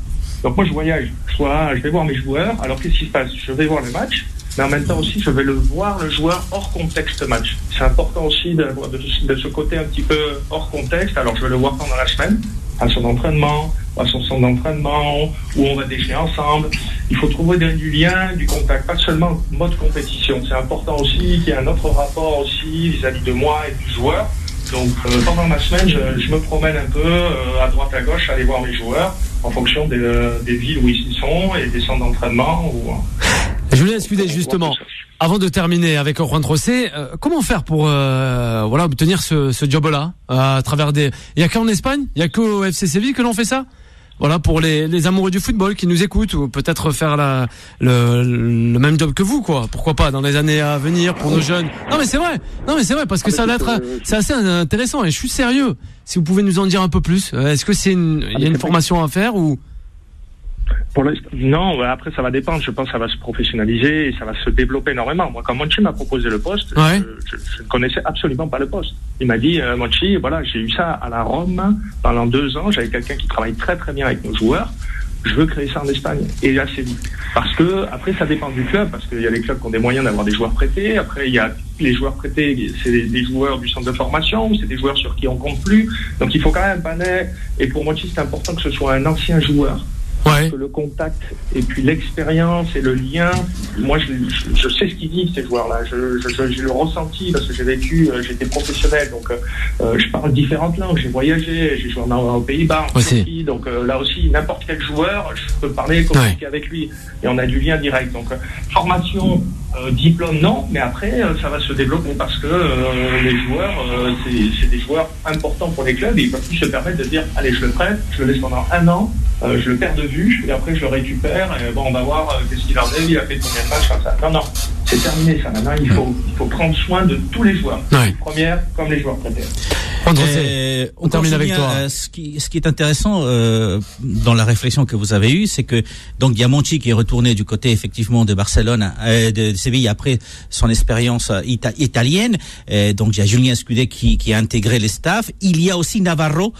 Donc moi, je voyage. Je vais voir mes joueurs. Alors, qu'est-ce qui se passe? Je vais voir le match, mais en même temps aussi, je vais voir le joueur hors contexte match. C'est important aussi de ce côté un petit peu hors contexte. Alors, je vais le voir pendant la semaine, à son entraînement, à son centre d'entraînement, où on va déjeuner ensemble. Il faut trouver du lien, du contact, pas seulement mode compétition. C'est important aussi qu'il y ait un autre rapport aussi vis-à-vis de moi et du joueur. Donc pendant ma semaine, je me promène un peu à droite à gauche, aller voir mes joueurs en fonction des villes où ils sont et des centres d'entraînement. Julien Escudé, justement, avant de terminer avec Juan José, comment faire pour obtenir ce job-là à travers des... Il y a qu'en Espagne, il y a qu'au FC Séville que l'on fait ça? Voilà, pour les amoureux du football qui nous écoutent, ou peut-être faire le même job que vous, quoi. Pourquoi pas dans les années à venir pour nos jeunes. Non mais c'est vrai, parce que ça va être, c'est assez intéressant et je suis sérieux. Si vous pouvez nous en dire un peu plus, est-ce que il y a une formation à faire ou? Non, après ça va dépendre. Je pense que ça va se professionnaliser et ça va se développer énormément. Moi, quand Monchi m'a proposé le poste, je ne connaissais absolument pas le poste. Il m'a dit, Monchi, voilà, j'ai eu ça à la Rome pendant 2 ans. J'avais quelqu'un qui travaille très très bien avec nos joueurs. Je veux créer ça en Espagne et assez vite. Parce que après ça dépend du club, parce qu'il y a les clubs qui ont des moyens d'avoir des joueurs prêtés. Après il y a les joueurs prêtés, c'est des joueurs du centre de formation, c'est des joueurs sur qui on compte plus. Donc il faut quand même et pour Monchi c'est important que ce soit un ancien joueur. Parce que le contact et puis l'expérience et le lien, moi je sais ce qu'ils disent ces joueurs-là, je le ressenti parce que j'ai vécu, j'étais professionnel, donc je parle différentes langues, j'ai voyagé, j'ai joué aux Pays-Bas, en Turquie, donc là aussi n'importe quel joueur, je peux parler, communiquer avec lui et on a du lien direct. Donc formation, diplôme non, mais après ça va se développer parce que les joueurs, c'est des joueurs importants pour les clubs et ils peuvent plus se permettre de dire allez je le prête, je le laisse pendant 1 an. Je le perds de vue et après je le récupère et on va voir qu'est-ce qu'il en est, il a fait combien de matchs comme ça. Non, c'est terminé ça. Maintenant il faut prendre soin de tous les joueurs, les premières comme les joueurs prêtés. On termine avec toi. Ce qui est intéressant dans la réflexion que vous avez eue, c'est que donc il y a Monchi qui est retourné du côté effectivement de Barcelone, de Séville après son expérience italienne. Donc il y a Julien Escudé qui a intégré les staffs. Il y a aussi Navarro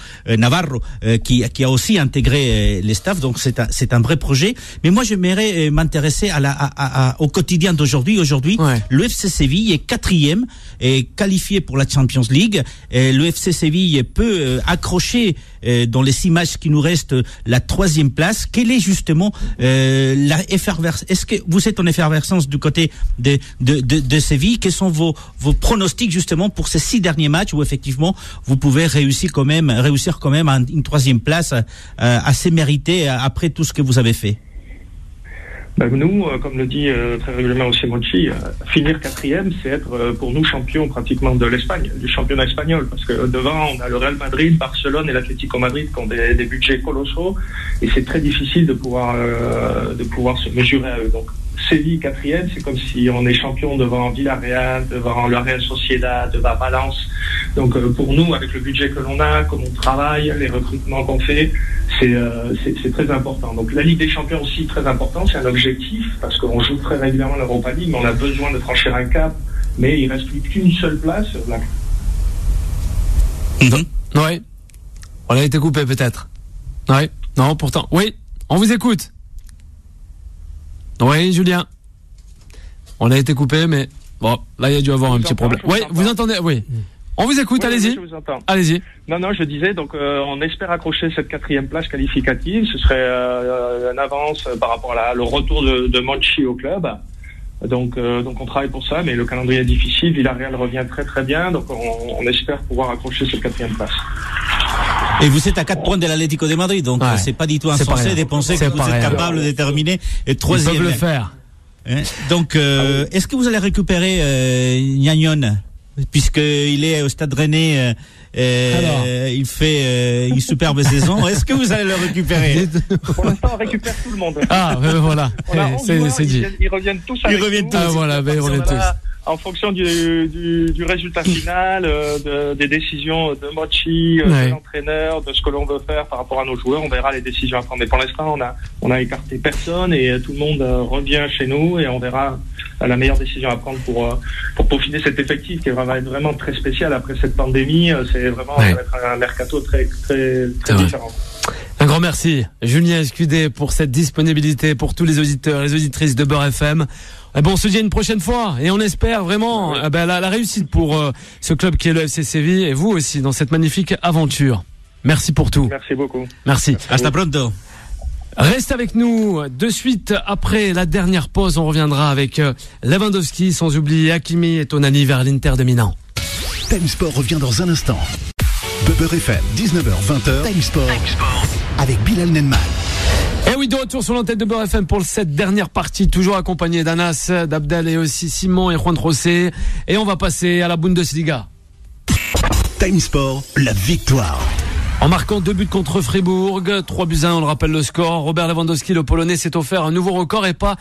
qui a aussi intégré les staffs. Donc c'est un vrai projet. Mais moi j'aimerais m'intéresser au quotidien d'aujourd'hui. Aujourd'hui, le FC Séville est 4e et qualifié pour la Champions League. Le FC Séville peut accrocher dans les 6 matchs qui nous restent la 3e place. Quelle est justement la effervescence? Est-ce que vous êtes en effervescence du côté de Séville? Quels sont vos pronostics justement pour ces 6 derniers matchs où effectivement vous pouvez réussir quand même à une 3e place assez méritée après tout ce que vous avez fait? Nous, comme le dit très régulièrement aussi Monchi, finir 4e, c'est être pour nous champions pratiquement de l'Espagne, du championnat espagnol, parce que devant on a le Real Madrid, Barcelone et l'Atlético Madrid qui ont des budgets colossaux et c'est très difficile de pouvoir se mesurer à eux. Donc Séville 4e, c'est comme si on est champion devant Villarreal, devant la Real Sociedad, devant Valence. Donc pour nous, avec le budget que l'on a, comme on travaille, les recrutements qu'on fait, c'est très important. Donc la Ligue des Champions aussi très important, c'est un objectif parce qu'on joue très régulièrement l'Europa League, mais on a besoin de franchir un cap. Mais il reste plus qu'une seule place. Ouais. On a été coupé peut-être. Ouais. Non, pourtant. Oui. On vous écoute. Oui, Julien. On a été coupé, mais bon, là, il y a dû avoir un petit problème. Oui, vous entendez? Oui. On vous écoute, allez-y. Je vous entends. Allez-y. Non, je disais, donc, on espère accrocher cette 4e place qualificative. Ce serait une avance par rapport à le retour de Monchi au club. Donc, on travaille pour ça, mais le calendrier est difficile. Villarreal revient très très bien, donc on espère pouvoir accrocher cette 4e place. Et vous êtes à 4 points de l'Atlético de Madrid, donc c'est pas du tout insensé de penser que vous êtes capable de terminer et 3e. Ils peuvent le faire. Donc, est-ce que vous allez récupérer Gnagnon, puisqu'il est au Stade Rennais, il fait une superbe saison. Est-ce que vous allez le récupérer? Pour l'instant, on récupère tout le monde. Ah, voilà. C'est dit. Ils reviennent tous avec nous. Ah, voilà, ils reviennent tous. En fonction du résultat final, des décisions de Monchi, de l'entraîneur, de ce que l'on veut faire par rapport à nos joueurs, on verra les décisions à prendre. Mais pour l'instant, on a écarté personne et tout le monde revient chez nous et on verra la meilleure décision à prendre pour peaufiner cet effectif qui va être vraiment très spécial après cette pandémie. C'est vraiment ça va être un mercato très très très différent. Un grand merci, Julien Escudé, pour cette disponibilité pour tous les auditeurs, les auditrices de Beurre FM. On se dit à une prochaine fois et on espère vraiment la réussite pour ce club qui est le FC Séville et vous aussi dans cette magnifique aventure. Merci pour tout. Merci beaucoup. Merci. Hasta pronto. Reste avec nous de suite après la dernière pause. On reviendra avec Lewandowski, sans oublier Hakimi et Tonali vers l'Inter de Milan. Time Sport revient dans un instant. Beurre FM, 19h-20h. Time Sport avec Bilal Nenman. Et oui, de retour sur l'antenne de Beurre FM pour cette dernière partie, toujours accompagné d'Anas, d'Abdel et aussi Simon et Juan José. Et on va passer à la Bundesliga. Time Sport, la victoire. En marquant 2 buts contre Fribourg, 3-1, on le rappelle le score. Robert Lewandowski, le Polonais, s'est offert un nouveau record et pas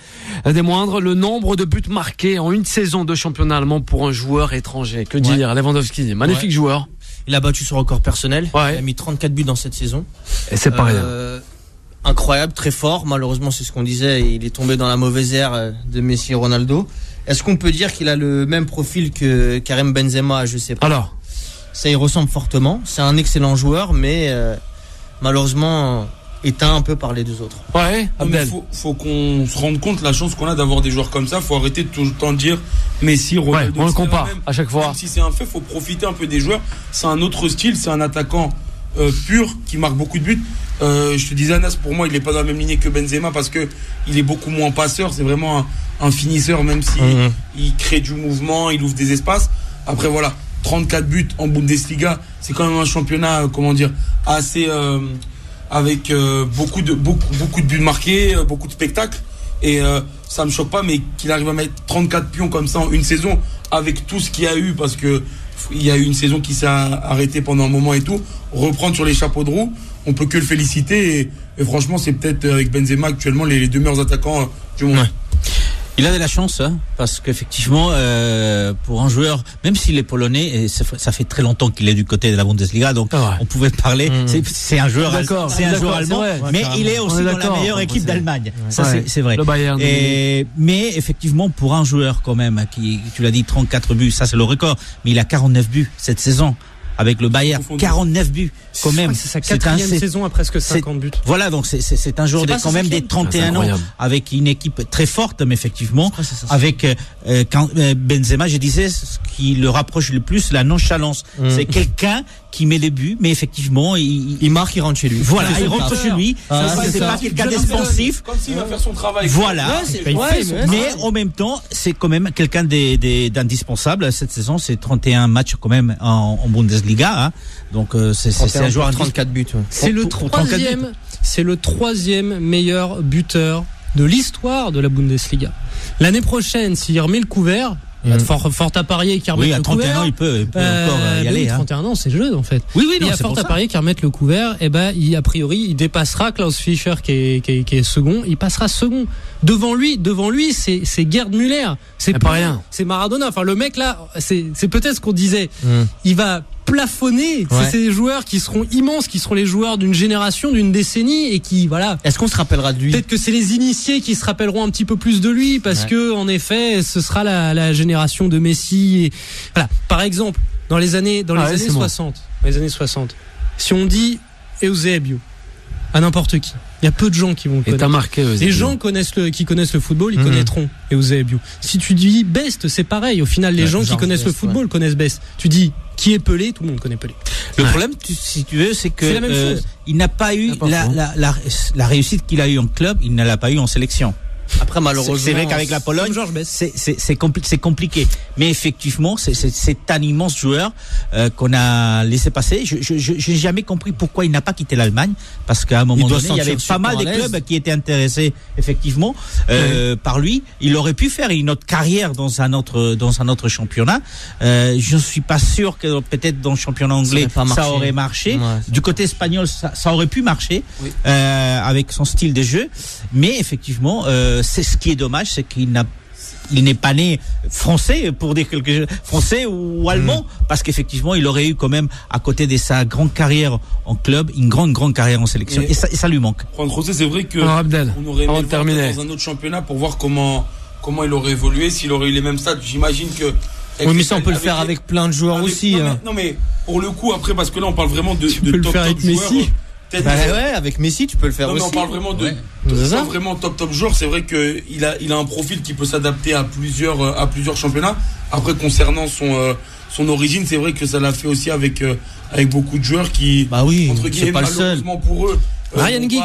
des moindres, le nombre de buts marqués en une saison de championnat allemand pour un joueur étranger. Que dire, Lewandowski, magnifique joueur. Il a battu son record personnel. Ouais. Il a mis 34 buts dans cette saison. Et c'est pas rien. Incroyable, très fort. Malheureusement, c'est ce qu'on disait. Il est tombé dans la mauvaise ère de Messi et Ronaldo. Est-ce qu'on peut dire qu'il a le même profil que Karim Benzema? Je sais pas. Alors, ça y ressemble fortement. C'est un excellent joueur, mais malheureusement éteint un peu par les deux autres. Ouais, Abdel. Faut qu'on se rende compte la chance qu'on a d'avoir des joueurs comme ça. Faut arrêter de tout le temps dire Messi, Ronaldo. Ouais, on le compare à chaque fois. Même si c'est un fait, faut profiter un peu des joueurs. C'est un autre style, c'est un attaquant pur qui marque beaucoup de buts. Je te disais, Anas, pour moi, il est pas dans la même lignée que Benzema parce que il est beaucoup moins passeur. C'est vraiment un finisseur, même si il crée du mouvement, il ouvre des espaces. Après, voilà. 34 buts en Bundesliga, c'est quand même un championnat, assez avec beaucoup de buts marqués, beaucoup de spectacles. Et ça me choque pas, mais qu'il arrive à mettre 34 pions comme ça en une saison, avec tout ce qu'il y a eu, parce que il y a eu une saison qui s'est arrêtée pendant un moment et tout, reprendre sur les chapeaux de roue, on peut que le féliciter. Et franchement, c'est peut-être avec Benzema actuellement les 2 meilleurs attaquants du monde. Ouais. Il a de la chance, parce qu'effectivement, pour un joueur, même s'il est polonais, et ça fait très longtemps qu'il est du côté de la Bundesliga, donc on pouvait parler. C'est un joueur, c'est un joueur allemand, mais il est aussi dans la meilleure équipe d'Allemagne. Ça, c'est vrai. Le Bayern. Mais effectivement, pour un joueur quand même, qui, tu l'as dit, 34 buts, ça c'est le record, mais il a 49 buts cette saison. Avec le Bayern, 49 buts quand même. C'est sa 4e saison à presque 50 buts. Voilà, donc c'est un joueur quand même des 31 ans, avec une équipe très forte, mais effectivement, avec Benzema, je disais, ce qui le rapproche le plus, la nonchalance. C'est quelqu'un qui met les buts, mais effectivement, il marque, il rentre chez lui. Voilà, il rentre chez lui. C'est pas quelqu'un d'expansif. Comme s'il va faire son travail. Voilà. Mais en même temps, c'est quand même quelqu'un d'indispensable. Cette saison, c'est 31 matchs quand même en Bundesliga. Donc c'est un joueur à 34 buts. C'est le troisième meilleur buteur de l'histoire de la Bundesliga. L'année prochaine, s'il remet le couvert, il y a fort à parier qu'il remette le couvert. Oui, à 31 ans, il peut encore y aller. 31 ans, c'est jeune en fait. Oui, il y a fort à parier qu'il remette le couvert. Et a priori, il dépassera Klaus Fischer qui est second. Il passera second. Devant lui, c'est Gerd Müller. C'est pas rien. C'est Maradona. Enfin, le mec là, c'est peut-être ce qu'on disait. Il va plafonner. C'est ces joueurs qui seront immenses, qui seront les joueurs d'une génération, d'une décennie et qui, voilà. Est-ce qu'on se rappellera de lui? Peut-être que c'est les initiés qui se rappelleront un petit peu plus de lui parce que, en effet, ce sera la génération de Messi. Et, voilà. Par exemple, dans les années 60, si on dit Eusebio à n'importe qui, il y a peu de gens qui vont le connaître. T'as marqué, les gens qui connaissent le football, ils connaîtront Eusebio. Si tu dis Best, c'est pareil. Au final, les gens qui connaissent le football connaissent Best. Tu dis qui est Pelé, tout le monde connaît Pelé. Le problème, si tu veux, c'est que c'est la même chose. Il n'a pas eu la réussite qu'il a eu en club, il ne l'a pas eu en sélection. Après, malheureusement, c'est vrai qu'avec la Pologne, c'est compliqué. Mais effectivement, c'est un immense joueur qu'on a laissé passer. Je n'ai jamais compris pourquoi il n'a pas quitté l'Allemagne, parce qu'à un moment donné, il y avait pas mal de clubs qui étaient intéressés effectivement par lui. Il aurait pu faire une autre carrière dans un autre championnat. Je ne suis pas sûr que peut-être dans le championnat anglais ça aurait marché. Du côté espagnol, ça aurait pu marcher avec son style de jeu. Mais effectivement, c'est ce qui est dommage, c'est qu'il n'est pas né français, pour dire quelque chose, français ou allemand, parce qu'effectivement, il aurait eu quand même, à côté de sa grande carrière en club, une grande carrière en sélection. Et ça lui manque. Juan José, c'est vrai que on aurait aimé le voir dans un autre championnat pour voir comment il aurait évolué, s'il aurait eu les mêmes stats. J'imagine que. Oui, mais ça, on peut le faire avec plein de joueurs aussi. Non, mais pour le coup, après, parce que là, on parle vraiment de top avec Messi. Avec Messi, tu peux le faire aussi. On parle vraiment vraiment top joueur. C'est vrai que il a un profil qui peut s'adapter à plusieurs championnats. Après, concernant son origine, c'est vrai que ça l'a fait aussi avec beaucoup de joueurs qui, entre guillemets, malheureusement pour eux, Ryan Giggs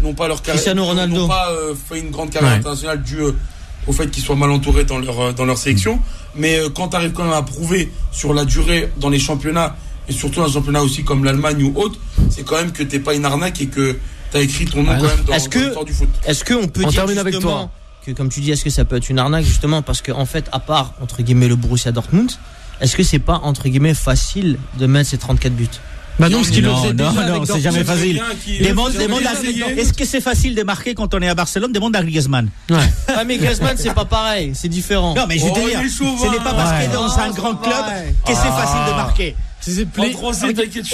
n'ont pas leur carrière, Cristiano Ronaldo n'ont pas fait une grande carrière internationale due au fait qu'ils soient mal entourés dans leur sélection. Mais quand tu arrives quand même à prouver sur la durée dans les championnats, et surtout dans un championnat aussi comme l'Allemagne ou autre, c'est quand même que t'es pas une arnaque et que t'as écrit ton nom quand même dans l'histoire du foot. Est-ce qu'on peut dire avec toi que, comme tu dis, est-ce que ça peut être une arnaque justement parce qu'en fait, à part entre guillemets le Borussia Dortmund, est-ce que c'est pas entre guillemets facile de mettre ces 34 buts? Non, c'est jamais facile. Est-ce que c'est facile de marquer quand on est à Barcelone? Demande à Griezmann. Ouais. Ah, mais Griezmann, c'est pas pareil, c'est différent. Non, mais je veux dire, ce n'est pas parce que dans un grand club que c'est facile de marquer. Au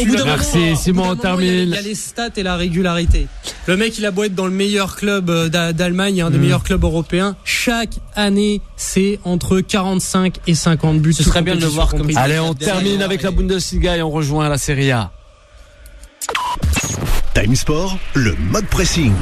bout d'un merci, Simon, on termine. Il y a les stats et la régularité. Le mec, il a beau être dans le meilleur club d'Allemagne, un des meilleurs clubs européens. Chaque année, c'est entre 45 et 50 buts. Ce serait bien de le voir comme ça. Allez, on termine avec la Bundesliga et on rejoint la Serie A. Time Sport, le mode pressing.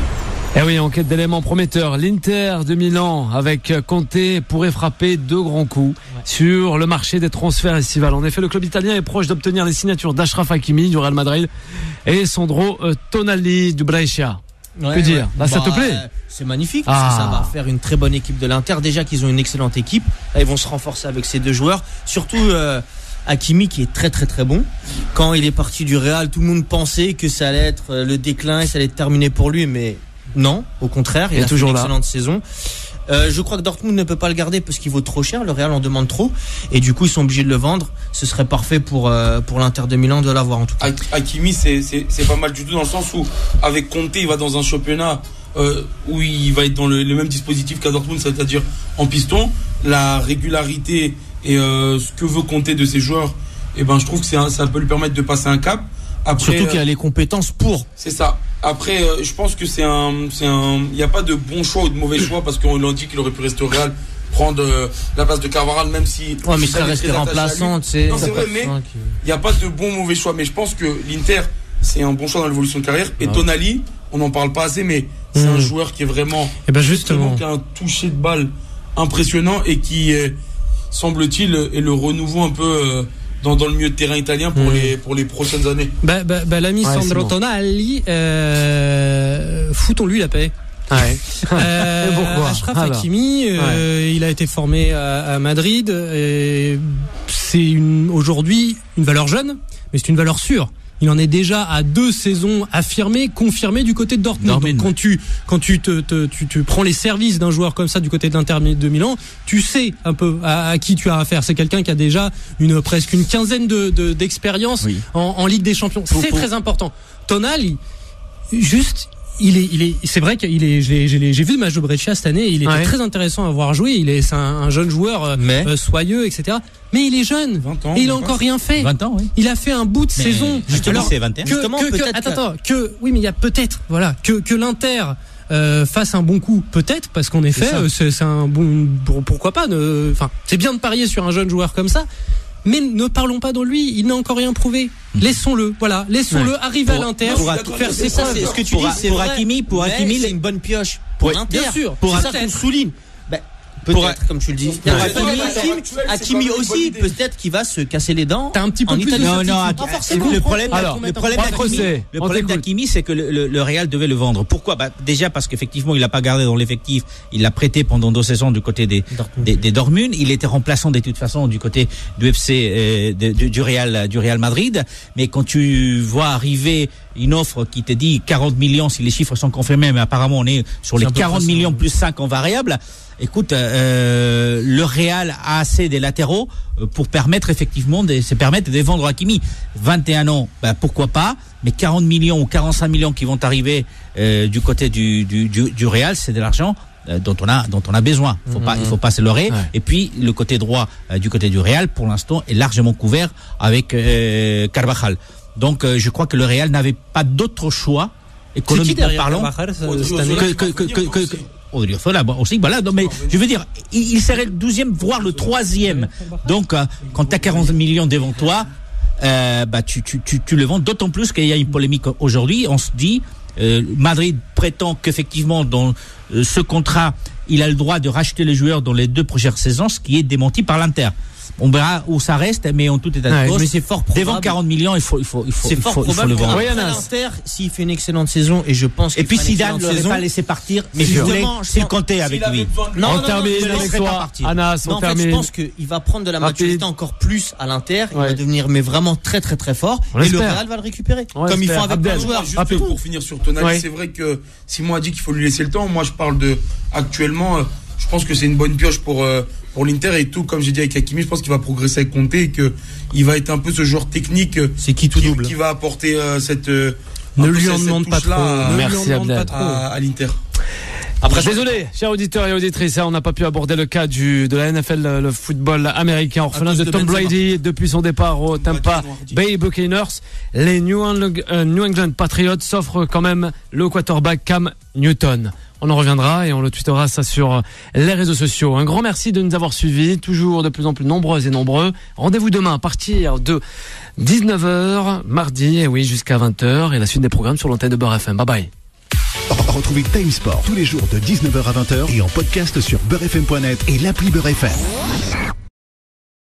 Eh oui, en quête d'éléments prometteurs, l'Inter de Milan avec Conte pourrait frapper 2 grands coups sur le marché des transferts estivales. En effet, le club italien est proche d'obtenir les signatures d'Achraf Hakimi du Real Madrid et Sandro Tonali du Brescia. Que dire? Là, ça te plaît? C'est magnifique, parce que ça va faire une très bonne équipe de l'Inter. Déjà qu'ils ont une excellente équipe. Là, ils vont se renforcer avec ces 2 joueurs. Surtout Hakimi qui est très très très bon. Quand il est parti du Real, tout le monde pensait que ça allait être le déclin et ça allait être terminé pour lui, mais non, au contraire, il a toujours fait une excellente saison. Je crois que Dortmund ne peut pas le garder parce qu'il vaut trop cher, le Real en demande trop et du coup ils sont obligés de le vendre. Ce serait parfait pour l'Inter de Milan de l'avoir en tout cas. Hakimi c'est pas mal du tout dans le sens où avec Conte il va dans un championnat où il va être dans le même dispositif qu'à Dortmund, c'est-à-dire en piston. La régularité et ce que veut Conte de ses joueurs, et ben je trouve que ça peut lui permettre de passer un cap. Après, surtout qu'il a les compétences pour. C'est ça. Après, je pense que il n'y a pas de bon choix ou de mauvais choix parce qu'on l'a dit qu'il aurait pu rester au Real, prendre la place de Carvajal, même si. Ouais, mais ça reste remplaçant, tu sais. Non, c'est vrai, mais il n'y a pas de bon ou mauvais choix. Mais je pense que l'Inter, c'est un bon choix dans l'évolution de carrière. Et Tonali, on n'en parle pas assez, mais c'est un joueur qui est vraiment. Et ben justement. Qui a un toucher de balle impressionnant et qui, semble-t-il, est le renouveau un peu. Dans le milieu de terrain italien pour les prochaines années. L'ami Sandro Tonali, foutons-lui la paix. Ouais. Pourquoi? Achraf Hakimi, il a été formé à Madrid. C'est aujourd'hui une valeur jeune, mais c'est une valeur sûre. Il en est déjà à 2 saisons affirmées, confirmées du côté de Dortmund. Donc quand tu prends les services d'un joueur comme ça du côté de l'Inter de Milan, tu sais un peu à qui tu as affaire. C'est quelqu'un qui a déjà presque une quinzaine d'expérience en Ligue des Champions. C'est très important. Tonali, c'est vrai qu'il est, j'ai vu le match de Brescia cette année, il était très intéressant à voir jouer, c'est un jeune joueur, soyeux, etc. Mais il est jeune, 20 ans, et il a encore rien fait. 20 ans, oui. Il a fait un bout de saison. Justement, c'est 21. Oui, mais il y a peut-être, que l'Inter, fasse un bon coup, peut-être, parce qu'en effet, c'est un bon, pourquoi pas, c'est bien de parier sur un jeune joueur comme ça. Mais ne parlons pas de lui, il n'a encore rien prouvé. Laissons-le, arriver à l'Inter, faire ses preuves. Ce que tu dis, c'est vrai. Pour Hakimi, c'est une bonne pioche. Pour l'Inter, bien sûr. Pour ça qu'on souligne. Peut-être, comme tu le dis. Hakimi aussi, peut-être qu'il va se casser les dents. T'as un petit peu plus de le problème d'Hakimi, c'est que le Real devait le vendre. Pourquoi? Déjà parce qu'effectivement, il l'a pas gardé dans l'effectif. Il l'a prêté pendant 2 saisons du côté des Dortmund. Il était remplaçant de toute façon du côté du FC du Real Madrid. Mais quand tu vois arriver une offre qui te dit 40 millions si les chiffres sont confirmés, mais apparemment on est sur les 40 millions plus 5 en variable. Écoute, le Real a assez des latéraux pour permettre effectivement de vendre Hakimi. 21 ans, pourquoi pas, mais 40 millions ou 45 millions qui vont arriver du côté du Real, c'est de l'argent dont on a besoin. Il faut pas se leurrer. Ouais. Et puis le côté droit du côté du Real, pour l'instant, est largement couvert avec Carvajal. Donc je crois que le Real n'avait pas d'autre choix économiquement parlant que Odriozola aussi, voilà. Non, mais je veux dire, il serait le 12e, voire le 3e. Donc, quand tu as 40 millions devant toi, tu le vends. D'autant plus qu'il y a une polémique aujourd'hui. On se dit, Madrid prétend qu'effectivement, dans ce contrat, il a le droit de racheter les joueurs dans les 2 prochaines saisons, ce qui est démenti par l'Inter. On verra où ça reste, mais en tout état de cause, mais c'est fort probable. Devant 40 millions, il faut le vendre. L'Inter, s'il fait une excellente saison, et je pense. Et puis Zidane ne l'aurait pas laissé partir, mais s'il comptait avec lui. On termine avec toi, Anas. En fait, je pense qu'il va prendre de la maturité encore plus à l'Inter. Il va devenir vraiment très très très fort. Et le Real va le récupérer, comme ils font avec plein de joueurs. Juste pour finir sur Tonali, c'est vrai que Simon a dit qu'il faut lui laisser le temps. Moi, je parle de actuellement. je pense que c'est une bonne pioche pour l'Inter, et tout comme j'ai dit avec Hakimi, je pense qu'il va progresser avec Conte et que il va être un peu ce joueur technique. C'est qui tout double qui va apporter cette. Ne lui en demande pas trop. Merci à l'Inter. Après, désolé, chers auditeurs et auditrices, on n'a pas pu aborder le cas de la NFL, le football américain, orphelin de Tom Brady depuis son départ au Tampa Bay Buccaneers. Les New England Patriots s'offrent quand même le quarterback Cam Newton. On en reviendra et on le tweetera ça sur les réseaux sociaux. Un grand merci de nous avoir suivis, toujours de plus en plus nombreuses et nombreux. Rendez-vous demain à partir de 19h, mardi, et oui, jusqu'à 20h, et la suite des programmes sur l'antenne de Beurre FM. Bye bye. Retrouvez Time Sport tous les jours de 19h à 20h et en podcast sur beurrefm.net et l'appli Beurre FM.